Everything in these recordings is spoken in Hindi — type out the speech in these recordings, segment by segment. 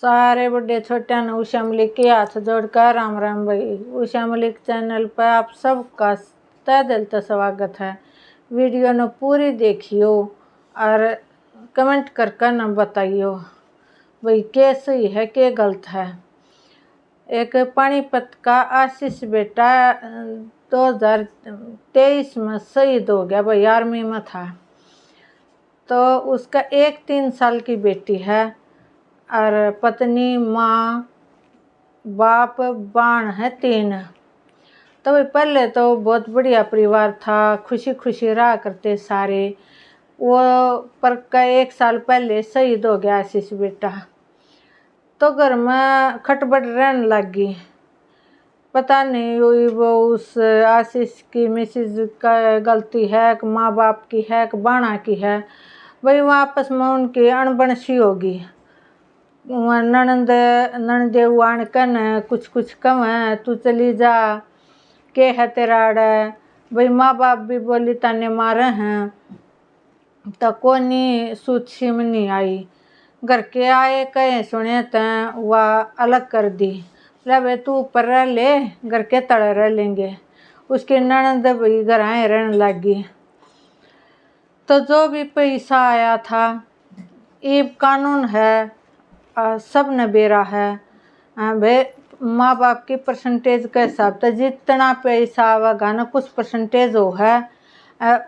सारे बड़े छोटे ने उषा मलिक के हाथ जोड़कर राम राम भाई। उषा मलिक चैनल पर आप सबका तहे दिल से स्वागत है। वीडियो ने पूरी देखियो और कमेंट करके न बताइयो भाई के सही है के गलत है। एक पानीपत का आशीष बेटा 2023 में शहीद हो गया भाई, आर्मी में था। तो उसका एक 3 साल की बेटी है और पत्नी माँ बाप बाण है 3। तो भाई पहले तो बहुत बढ़िया परिवार था, खुशी खुशी रहा करते सारे। वो पर का 1 साल पहले शहीद हो गया आशीष बेटा। तो घर में खटपट रहने लगी। पता नहीं वो उस आशीष की मिसेज का गलती है कि माँ बाप की है कि बाणा की है भाई। वो आपस में उनकी अणबण सी होगी। ननदे आन कन कुछ कुछ कम है, तू चली जा के है तेरा अड़े भाई। माँ बाप भी बोली ताने मारे हैं तो कोनी सूत सीम नहीं आई। घर के आए कहे सुने तो वह अलग कर दी। भाई तू ऊपर रह ले, घर के तड़े रह लेंगे। उसकी ननद भाई घर आए रहने लगी। तो जो भी पैसा आया था, ये कानून है सब ने बेरा है भाई। माँ बाप की परसेंटेज के हिसाब से जितना पैसा आवेगा ना कुछ परसेंटेज हो है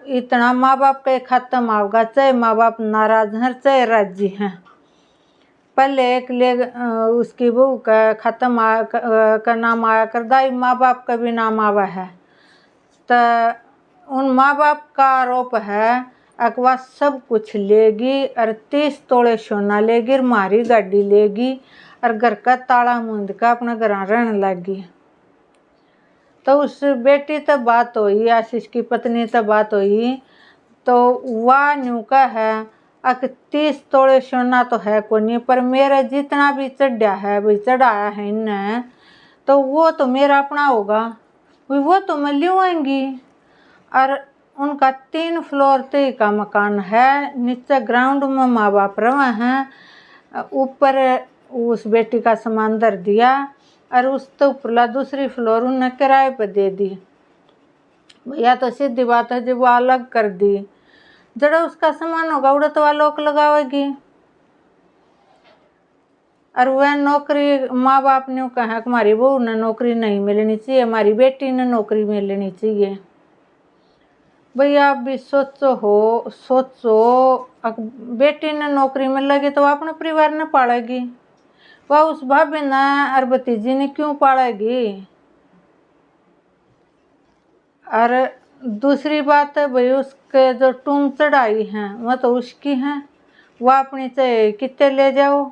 इतना माँ बाप के खत्म आवेगा, चाहे माँ बाप नाराज हैं चाहे राजी हैं। पहले एक ले उसकी बहू का खत्म का नाम आया कर दाई, माँ बाप का भी नाम आवा है। तो उन माँ बाप का आरोप है अकवा सब कुछ लेगी और 30 तोले सोना लेगी, मारी गाड़ी लेगी और घर का ताला मूंद का अपना घर रहने लगी। तो उस बेटी तो बात हुई, आशीष की पत्नी तो बात हुई। तो वह न्यू का है अक 30 तोले सोना तो है को नहीं, पर मेरा जितना भी चढ़ा है भाई चढ़ाया है इन्हें तो वो तो मेरा अपना होगा, वो तो मैं लूँगी। और उनका 3 फ्लोर तय का मकान है, नीचे ग्राउंड में माँ बाप रहे हैं, ऊपर उस बेटी का सामान धर दिया और उस तो ऊपरला दूसरी फ्लोर उन्हें किराए पर दे दी। या तो सीधी बात है जब वो अलग कर दी, जड़ा उसका सामान होगा उड़ा तो लोक लगावेगी। और वह नौकरी माँ बाप ने कहा कि हमारी बहू ने नौकरी नहीं मिलनी चाहिए, हमारी बेटी ने नौकरी मिलनी चाहिए। भाई आप भी सोचो बेटी ने नौकरी मिल लगी तो अपने परिवार ने पालेगी, वह उस भाभी ने और भतीजी ने क्यों पालेगी। और दूसरी बात है भाई उसके जो टूम चढ़ाई हैं वह तो उसकी हैं, वह अपनी चाहे कितने ले जाओ।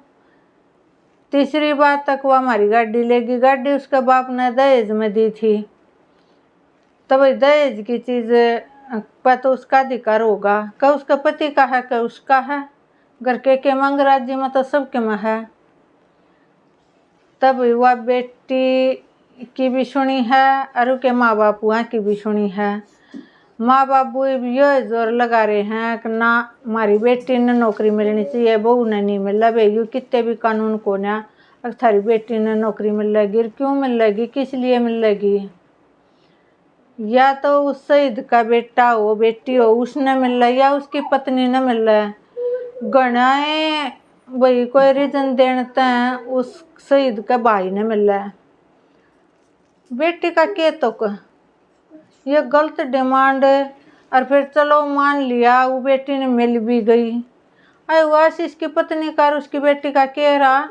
तीसरी बात तक वह हमारी गाड़ी लेगी, गाड़ी उसके बाप ने दहेज में दी थी। तो भाई दहेज की चीज़ पर तो उसका अधिकार होगा, क्या उसका पति का है क्या उसका है। घर के मंग राज्य में तो सबके में है। तब वह बेटी की भी सुनी है और के माँ बाप वहाँ की भी सुनी है। माँ बाप ये जोर लगा रहे हैं कि ना हमारी बेटी ने नौकरी मिलनी चाहिए, बहू ने नहीं मिल रहा। भाई कितने भी कानून को ना अगर थारी बेटी ने नौकरी मिल लेगी, क्यों मिल लेगी, किस लिए मिल लेगी। या तो उस शहीद का बेटा हो बेटी हो उसने मिल रहा है या उसकी पत्नी ने मिल रहा है। गणाए भाई कोई रीजन देते हैं उस शहीद के भाई ने मिल रहा है। बेटी का के तो ये गलत डिमांड। और फिर चलो मान लिया वो बेटी ने मिल भी गई, अरे वो आशीष की पत्नी का और उसकी बेटी का के रहा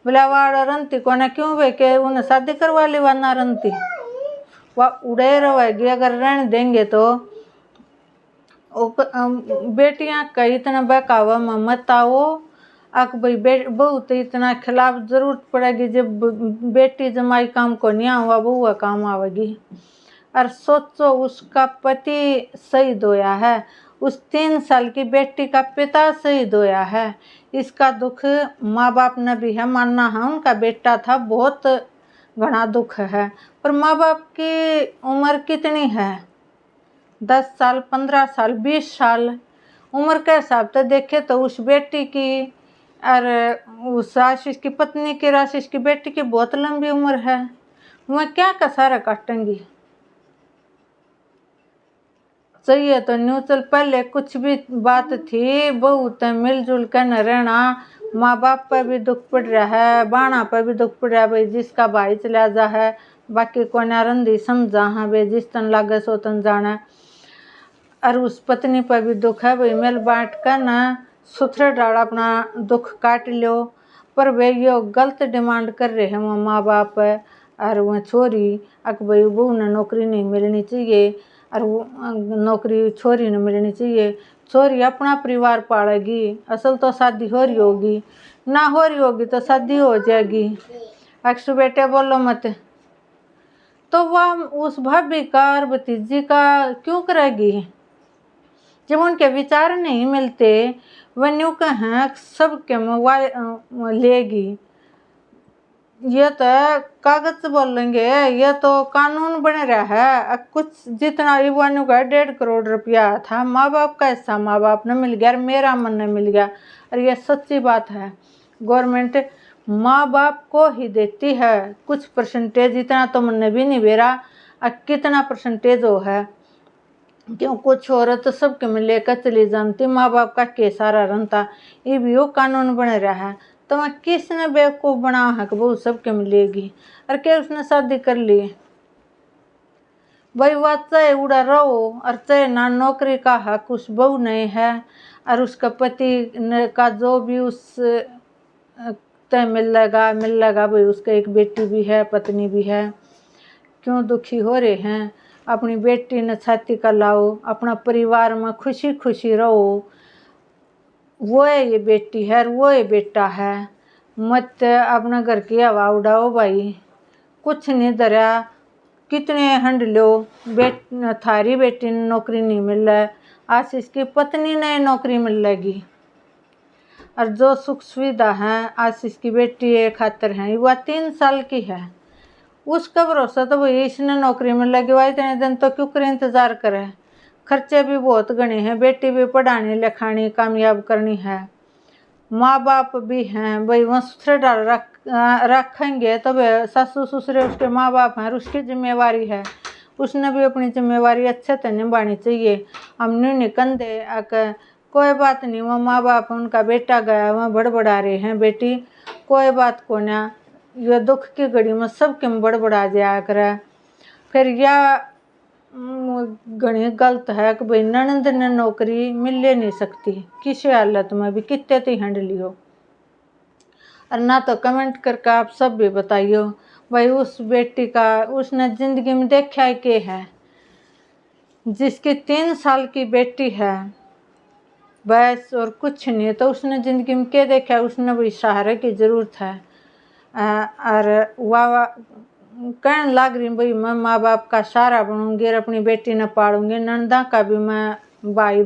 बोला वाड़ रंती को ना क्यों वे के उन्हें शादी करवा ली वरना रंती वह उड़े रहेगी। अगर रहने देंगे तो बेटियां का इतना बहकावा में मत आओ अक भाई बहू तो इतना खिलाफ जरूरत पड़ेगी। जब बेटी जमाई काम को नहीं आवा बहू काम आवेगी। और सोचो उसका पति शहीद होया है, उस 3 साल की बेटी का पिता शहीद होया है। इसका दुख माँ बाप ने भी है, मानना है उनका बेटा था, बहुत घना दुख है। पर माँ बाप की उम्र कितनी है, 10 साल 15 साल 20 साल उम्र के हिसाब से देखे तो उस बेटी की और उस आशीष की पत्नी की, आशीष की बेटी की बहुत लंबी उम्र है, वह क्या का सारा काटेंगी। चाहिए तो न्यूट्रल, पहले कुछ भी बात थी बहुत मिलजुल कर न रहना। माँ बाप पर भी दुख पड़ रहा है, बाणा पर भी दुख पड़ रहा है, भाई जिसका भाई चला जा है, बाकी को नारंदी समझा है भाई, जिस तन लागे सो तन जाना। और उस पत्नी पर भी दुख है भाई, मिल बांट कर न सुथरे डाल अपना दुख काट लो। पर वे यो गलत डिमांड कर रहे हैं वो माँ बाप और वह छोरी, अक भाई बहू ने नौकरी नहीं मिलनी चाहिए और वो नौकरी छोरी ने मिलनी चाहिए। छोरी अपना परिवार पालेगी, असल तो शादी हो रही होगी, ना हो रही होगी तो शादी हो जाएगी। अक्सर बेटे बोलो मत, तो वह उस भाभी का और भतीजी का क्यों करेगी जब उनके विचार नहीं मिलते। वह न्यू कहें सबके मोबाइल लेगी, ये तो कागज बोलेंगे, ये तो कानून बन रहा है। अब कुछ जितना युवाओं का 1.5 करोड़ रुपया था, माँ बाप का हिस्सा माँ बाप ने मिल गया और मेरा मन ने मिल गया। और ये सच्ची बात है, गवर्नमेंट माँ बाप को ही देती है कुछ परसेंटेज, इतना तो मन भी नहीं बेरा कितना परसेंटेज हो है, क्यों कुछ औरत तो सबके में लेकर चली जानती, माँ बाप का के सारा रनता। ये भी वो कानून बन रहा है, तो मैं किसने बेवकूफ़ बना है कि बहू सबके मिलेगी। और क्या उसने शादी कर ली भाई, वह चाहे उड़ा रहो और चाहे ना, नौकरी का हक उस बहू नहीं है। और उसका पति का जो भी उस तय मिल लगा भाई, उसका एक बेटी भी है, पत्नी भी है। क्यों दुखी हो रहे हैं, अपनी बेटी ने छाती का लाओ, अपना परिवार में खुशी खुशी रहो। वो है ये बेटी है और वो ये बेटा है, मत अपना घर की हवा उड़ाओ भाई, कुछ नहीं धरा। कितने हंड लो, थारी बेटी ने नौकरी नहीं मिल रहा, आशीष की पत्नी ने नौकरी मिल लगी। और जो सुख सुविधा है आशीष की बेटी ये खातर है, वह 3 साल की है, उसका भरोसा तो वही इसने नौकरी में लगी हुआ, इतने दिन तो क्यों कर इंतज़ार करे। खर्चे भी बहुत गणे हैं, बेटी भी पढ़ानी लिखानी कामयाब करनी है, माँ बाप भी हैं भाई, वह सुथरे डाल रखेंगे तो सासू ससुरे उसके माँ बाप हैं, उसकी जिम्मेवारी है, उसने भी अपनी जिम्मेवारी अच्छे से निभानी चाहिए। हम नहीं कंधे आकर कोई बात नहीं, वो माँ बाप उनका बेटा गया, वह बड़बड़ा रहे हैं, बेटी कोई बात को ना, यह दुख की घड़ी में सबके में बड़बड़ा जाया करे। फिर यह घनी गलत है कि भाई ननद ने नौकरी मिल नहीं सकती किसी हालत में भी, कितने ती हैंड लियो। और ना तो कमेंट करके आप सब भी बताइयो भाई, उस बेटी का उसने ज़िंदगी में देखा है के है, जिसकी 3 साल की बेटी है बस और कुछ नहीं, तो उसने ज़िंदगी में क्या देखा है, उसने भी सहारे की ज़रूरत है। और वाह कहने लग रही भाई, मैं माँ बाप का सहारा बनूंगी और अपनी बेटी ने पालूंगी, नंदा का भी मैं भाई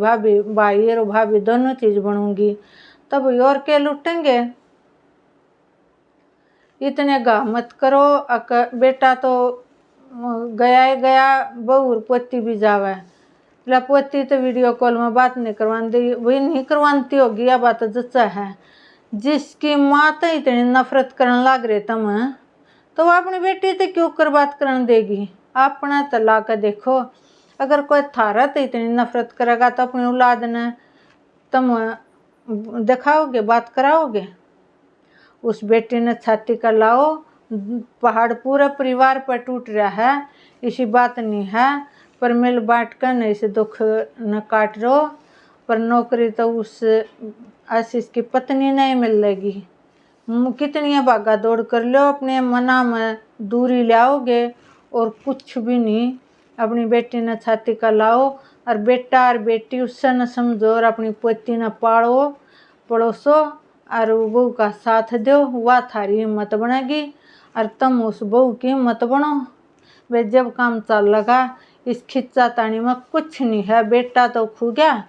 और भाभी दोनों चीज़ बनूंगी, तब और के लुटेंगे। इतने गा मत करो, बेटा तो गया ही गया, बहू और पोती भी जावे। पोती तो वीडियो कॉल में बात नहीं करवाती, वही नहीं करवाती होगी, यह बात जच्चा है। जिसकी माँ तो इतनी नफरत करने लग रहे तुम, तो वो अपनी बेटी तो क्यों कर बात करने देगी। अपना तो ला कर देखो, अगर कोई थारा तो इतनी नफरत करेगा तो अपनी औलाद ने तुम दिखाओगे, बात कराओगे। उस बेटी ने छाती का लाओ, पहाड़ पूरा परिवार पर टूट रहा है, इसी बात नहीं है, पर मिल बांट कर नहीं से दुख न काट रो। पर नौकरी तो उस आशीष की पत्नी नहीं मिलेगी, कितनी भागा दौड़ कर लो, अपने मना में दूरी लाओगे और कुछ भी नहीं। अपनी बेटी ने छाती का लाओ और बेटा और बेटी उससे न समझो और अपनी पोती न पालो पड़ोसो और बहू का साथ दो, वह थारी हिम्मत बनेगी और तुम उस बहू की हिम्मत बनो। वे जब काम चल लगा, इस खिच्चा तानी में कुछ नहीं है, बेटा तो खो गया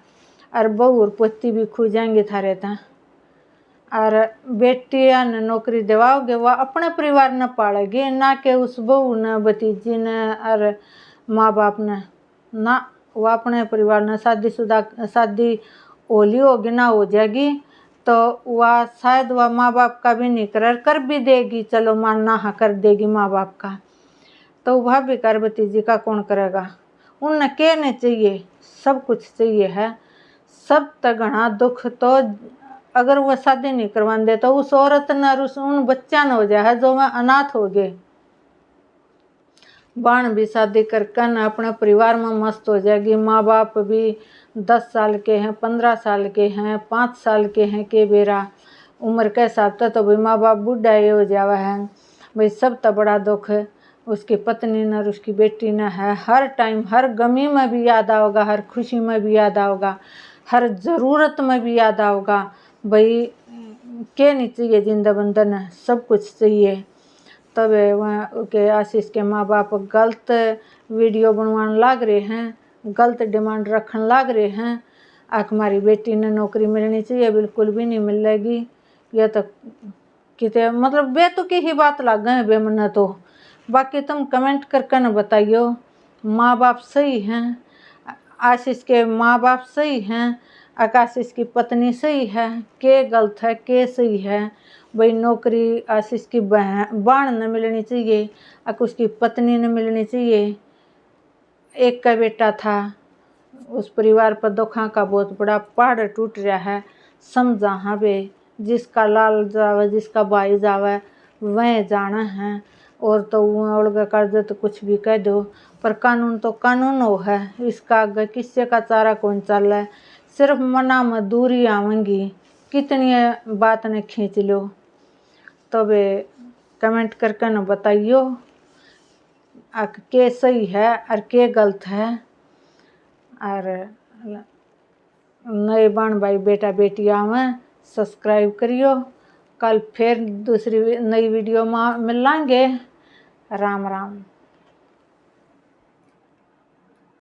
और बहू और पोती भी खो जाएंगे थारे ता। और बेटियां ने नौकरी दिवाओगे, वह अपने परिवार न पालेगी, ना कि उस बहू ने भतीजी ने और माँ बाप ने, ना वह अपने परिवार ने शादी होली होगी ना हो जाएगी तो वह शायद वह माँ बाप का भी नहीं कर भी देगी, चलो मानना हाँ कर देगी माँ बाप का, तो वह भी कर भतीजी का कौन करेगा। उन्हें कहने चाहिए, सब कुछ चाहिए है, सब तगड़ा दुख तो अगर वह शादी नहीं करवाते तो उस औरत न उन बच्चा न हो जाए जो वह अनाथ हो गए, बाण भी शादी करके न अपने परिवार में मस्त हो जाएगी। माँ बाप भी 10 साल के हैं, 15 साल के हैं, 5 साल के हैं, के बेरा उम्र के हिसाब से तो भाई माँ बाप बूढ़ा ये हो जावा है भाई। सब तो बड़ा दुख है उसकी पत्नी न उसकी बेटी न है, हर टाइम हर गमी में भी याद आओगा, हर खुशी में भी याद आओगा, हर ज़रूरत में भी याद आओगा भाई। के नहीं चाहिए जिंदा बंधन, सब कुछ चाहिए। तब वहाँ के आशीष के माँ बाप गलत वीडियो बनवाने लाग रहे हैं, गलत डिमांड रखने लाग रहे हैं। हमारी बेटी ने नौकरी मिलनी चाहिए, बिल्कुल भी नहीं मिलेगी। यह तो कितने मतलब बेतुकी ही बात लग गए बे मन तो। बाकी तुम कमेंट करके न बताइयो, माँ बाप सही हैं, आशीष के माँ बाप सही हैं, आशीष की पत्नी सही है, के गलत है के सही है भाई। नौकरी आशीष की बाण न मिलनी चाहिए, उसकी पत्नी न मिलनी चाहिए। एक का बेटा था, उस परिवार पर दुखा का बहुत बड़ा पहाड़ टूट रहा है। समझा हाँ बे, जिसका लाल जावे जिसका भाई जावे वह जाना है। और तो उड़गा कर तो कुछ भी कह दो, पर कानून तो कानून हो है, इसका आगे किससे का चारा कौन चल है। सिर्फ मना में दूरी आवेंगी, कितनी बात ने खींच लो। तो वे कमेंट करके न बताइयो के सही है और के गलत है। और नए बाण भाई बेटा बेटी आवे सब्सक्राइब करियो। कल फिर दूसरी नई वीडियो में मिलेंगे। राम राम।